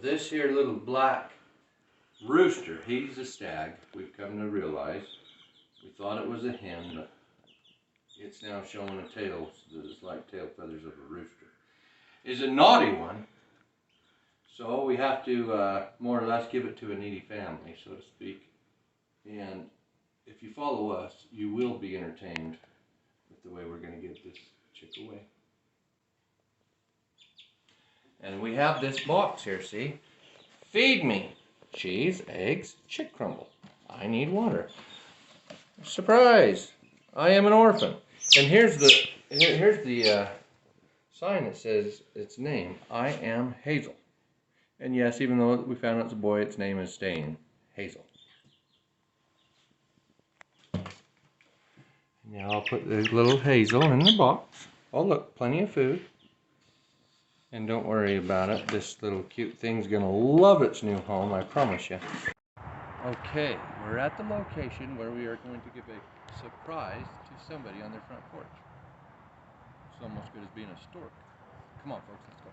this here little black rooster, he's a stag. We've come to realize. We thought it was a hen, but it's now showing a tail that is like tail feathers of a rooster. Is a naughty one, so we have to more or less give it to a needy family, so to speak. And if you follow us, you will be entertained with the way we're going to get this chick away. And we have this box here, see? Feed me. Cheese, eggs, chick crumble. I need water. Surprise! I am an orphan. And here's the sign that says its name. I am Hazel. And yes, even though we found out it's a boy, its name is staying Hazel. Now I'll put the little Hazel in the box. Oh look, plenty of food. And don't worry about it. This little cute thing's gonna love its new home, I promise you. Okay, we're at the location where we are going to give a surprise to somebody on their front porch. It's almost as good as being a stork. Come on, folks, let's go.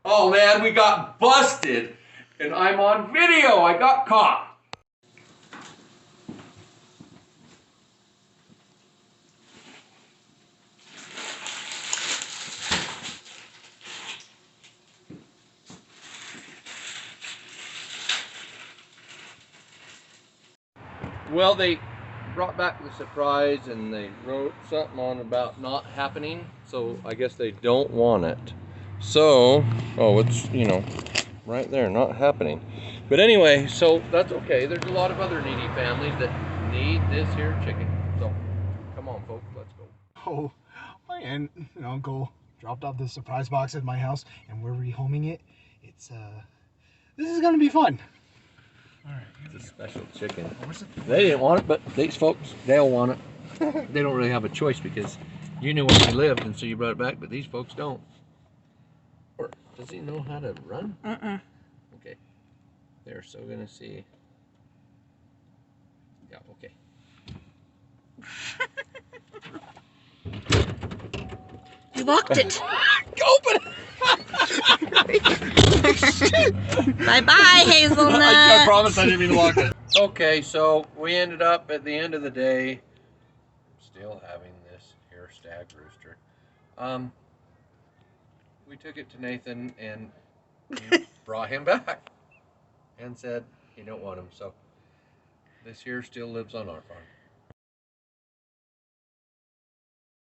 Oh man, we got busted, and I'm on video. I got caught. Well, they brought back the surprise and they wrote something on about not happening, so I guess they don't want it. So, oh, it's, you know, right there, not happening. But anyway, so that's okay. There's a lot of other needy families that need this here chicken. So, come on, folks, let's go. Oh, my aunt and uncle dropped off this surprise box at my house, and we're rehoming it. It's, this is gonna be fun. All right, it's a special chicken. They didn't want it, but these folks, they'll want it. They don't really have a choice because you knew where we lived, and so you brought it back, but these folks don't. Or does he know how to run? Okay. They're so gonna see. Yeah, okay. You locked it. Open it! Bye-bye, hazelnut. I promise I didn't mean to lock it. Okay, so we ended up at the end of the day still having this here stag rooster. We took it to Nathan and he brought him back and said he don't want him, so this here still lives on our farm.